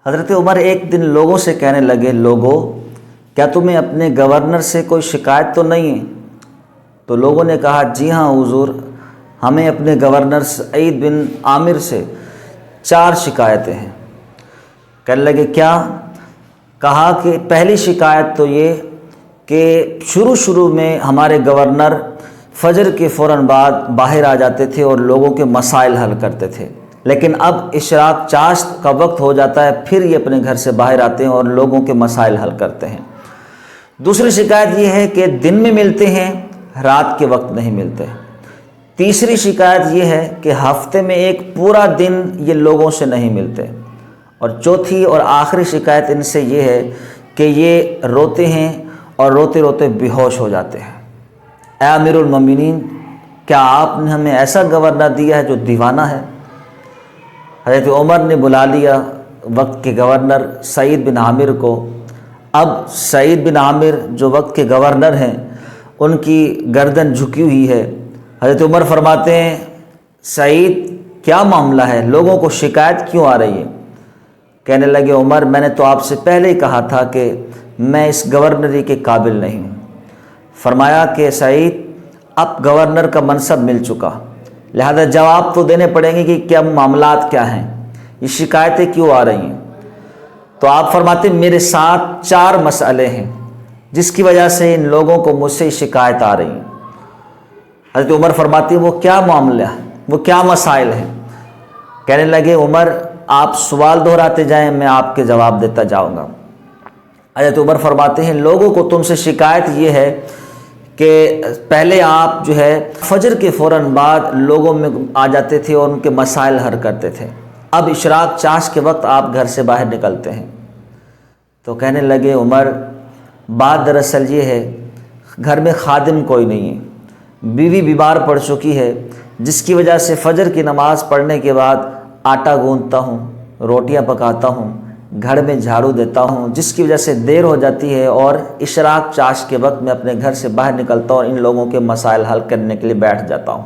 حضرت عمر ایک دن لوگوں سے کہنے لگے، لوگوں کیا تمہیں اپنے گورنر سے کوئی شکایت تو نہیں ہے؟ تو لوگوں نے کہا جی ہاں حضور، ہمیں اپنے گورنر سعید بن عامر سے 4 شکایتیں ہیں۔ کہنے لگے کیا؟ کہا کہ پہلی شکایت تو یہ کہ شروع میں ہمارے گورنر فجر کے فوراً بعد باہر آ جاتے تھے اور لوگوں کے مسائل حل کرتے تھے، لیکن اب اشراق چاشت کا وقت ہو جاتا ہے، پھر یہ اپنے گھر سے باہر آتے ہیں اور لوگوں کے مسائل حل کرتے ہیں۔ دوسری شکایت یہ ہے کہ دن میں ملتے ہیں، رات کے وقت نہیں ملتے۔ تیسری شکایت یہ ہے کہ ہفتے میں ایک پورا دن یہ لوگوں سے نہیں ملتے۔ اور چوتھی اور آخری شکایت ان سے یہ ہے کہ یہ روتے ہیں اور روتے روتے بے ہوش ہو جاتے ہیں۔ اے امیر المومنین، کیا آپ نے ہمیں ایسا گورنر دیا ہے جو دیوانہ ہے؟ حضرت عمر نے بلا لیا وقت کے گورنر سعید بن عامر کو۔ اب سعید بن عامر جو وقت کے گورنر ہیں، ان کی گردن جھکی ہوئی ہے۔ حضرت عمر فرماتے ہیں سعید کیا معاملہ ہے، لوگوں کو شکایت کیوں آ رہی ہے؟ کہنے لگے عمر میں نے تو آپ سے پہلے ہی کہا تھا کہ میں اس گورنری کے قابل نہیں ہوں۔ فرمایا کہ سعید اب گورنر کا منصب مل چکا، لہذا جواب تو دینے پڑیں گے کہ کیا معاملات کیا ہیں، یہ شکایتیں کیوں آ رہی ہیں۔ تو آپ فرماتے میرے ساتھ 4 مسئلے ہیں جس کی وجہ سے ان لوگوں کو مجھ سے شکایت آ رہی ہیں۔ حضرت عمر فرماتے وہ کیا معاملہ ہے، وہ کیا مسائل ہیں؟ کہنے لگے عمر آپ سوال دہراتے جائیں، میں آپ کے جواب دیتا جاؤں گا۔ حضرت عمر فرماتے ہیں لوگوں کو تم سے شکایت یہ ہے کہ پہلے آپ جو ہے فجر کے فوراً بعد لوگوں میں آ جاتے تھے اور ان کے مسائل حل کرتے تھے، اب اشراق چاش کے وقت آپ گھر سے باہر نکلتے ہیں۔ تو کہنے لگے عمر بات دراصل یہ ہے گھر میں خادم کوئی نہیں ہے، بیوی بیمار پڑ چکی ہے، جس کی وجہ سے فجر کی نماز پڑھنے کے بعد آٹا گوندتا ہوں، روٹیاں پکاتا ہوں، گھر میں جھاڑو دیتا ہوں، جس کی وجہ سے دیر ہو جاتی ہے اور اشراق چاش کے وقت میں اپنے گھر سے باہر نکلتا ہوں اور ان لوگوں کے مسائل حل کرنے کے لیے بیٹھ جاتا ہوں۔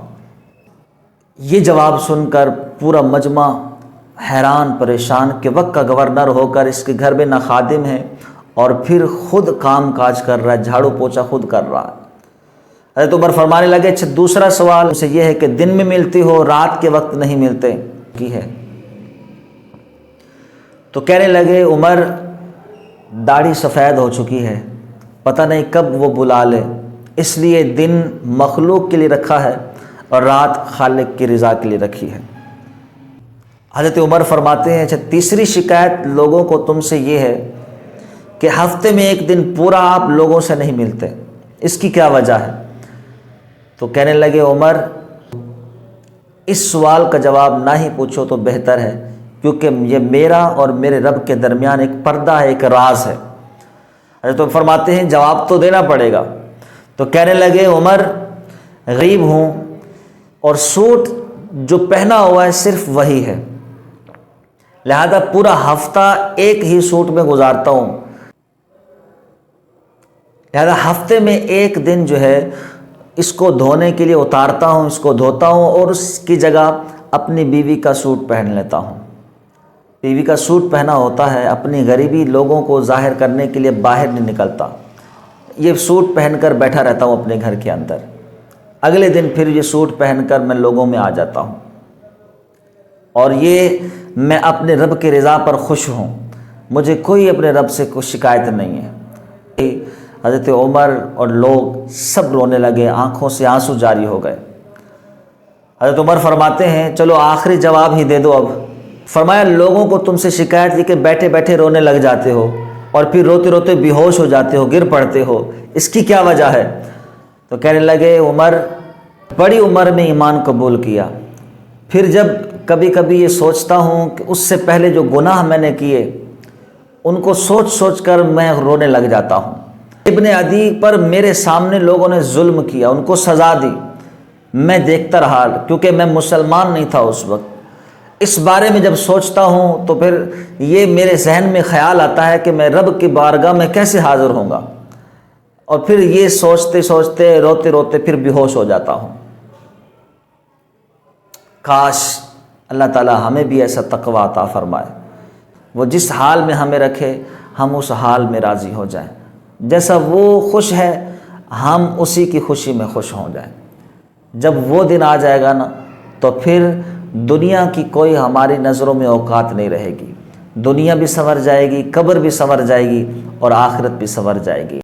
یہ جواب سن کر پورا مجمع حیران پریشان کہ وقت کا گورنر ہو کر اس کے گھر میں نہ خادم ہے اور پھر خود کام کاج کر رہا ہے، جھاڑو پوچھا خود کر رہا ہے۔ حضرت عمر فرمانے لگے اچھا دوسرا سوال سے یہ ہے کہ دن میں ملتی ہو، رات کے وقت نہیں ملتے کی ہے؟ تو کہنے لگے عمر داڑھی سفید ہو چکی ہے، پتہ نہیں کب وہ بلا لے، اس لیے دن مخلوق کے لیے رکھا ہے اور رات خالق کی رضا کے لیے رکھی ہے۔ حضرت عمر فرماتے ہیں اچھا تیسری شکایت لوگوں کو تم سے یہ ہے کہ ہفتے میں ایک دن پورا آپ لوگوں سے نہیں ملتے، اس کی کیا وجہ ہے؟ تو کہنے لگے عمر اس سوال کا جواب نہ ہی پوچھو تو بہتر ہے، کیونکہ یہ میرا اور میرے رب کے درمیان ایک پردہ ہے، ایک راز ہے۔ حضرت عمر فرماتے ہیں جواب تو دینا پڑے گا۔ تو کہنے لگے عمر غریب ہوں اور سوٹ جو پہنا ہوا ہے صرف وہی ہے، لہذا پورا ہفتہ ایک ہی سوٹ میں گزارتا ہوں، لہذا ہفتے میں ایک دن جو ہے اس کو دھونے کے لیے اتارتا ہوں، اس کو دھوتا ہوں اور اس کی جگہ اپنی بیوی کا سوٹ پہن لیتا ہوں۔ بیوی کا سوٹ پہنا ہوتا ہے، اپنی غریبی لوگوں کو ظاہر کرنے کے لیے باہر نہیں نکلتا، یہ سوٹ پہن کر بیٹھا رہتا ہوں اپنے گھر کے اندر، اگلے دن پھر یہ سوٹ پہن کر میں لوگوں میں آ جاتا ہوں، اور یہ میں اپنے رب کی رضا پر خوش ہوں، مجھے کوئی اپنے رب سے کوئی شکایت نہیں ہے۔ حضرت عمر اور لوگ سب رونے لگے، آنکھوں سے آنسو جاری ہو گئے۔ حضرت عمر فرماتے ہیں چلو آخری جواب ہی دے دو اب۔ فرمایا لوگوں کو تم سے شکایت یہ کہ بیٹھے بیٹھے رونے لگ جاتے ہو اور پھر روتے روتے بے ہوش ہو جاتے ہو، گر پڑتے ہو، اس کی کیا وجہ ہے؟ تو کہنے لگے عمر بڑی عمر میں ایمان قبول کیا، پھر جب کبھی کبھی یہ سوچتا ہوں کہ اس سے پہلے جو گناہ میں نے کیے ان کو سوچ سوچ کر میں رونے لگ جاتا ہوں۔ ابن عدی پر میرے سامنے لوگوں نے ظلم کیا، ان کو سزا دی، میں دیکھتا رہا کیونکہ میں مسلمان نہیں تھا اس وقت۔ اس بارے میں جب سوچتا ہوں تو پھر یہ میرے ذہن میں خیال آتا ہے کہ میں رب کی بارگاہ میں کیسے حاضر ہوں گا، اور پھر یہ سوچتے سوچتے روتے روتے پھر بے ہوش ہو جاتا ہوں۔ کاش اللہ تعالی ہمیں بھی ایسا تقوی عطا فرمائے۔ وہ جس حال میں ہمیں رکھے ہم اس حال میں راضی ہو جائیں، جیسا وہ خوش ہے ہم اسی کی خوشی میں خوش ہو جائیں۔ جب وہ دن آ جائے گا نا تو پھر دنیا کی کوئی ہماری نظروں میں اوقات نہیں رہے گی، دنیا بھی سنور جائے گی، قبر بھی سنور جائے گی اور آخرت بھی سنور جائے گی۔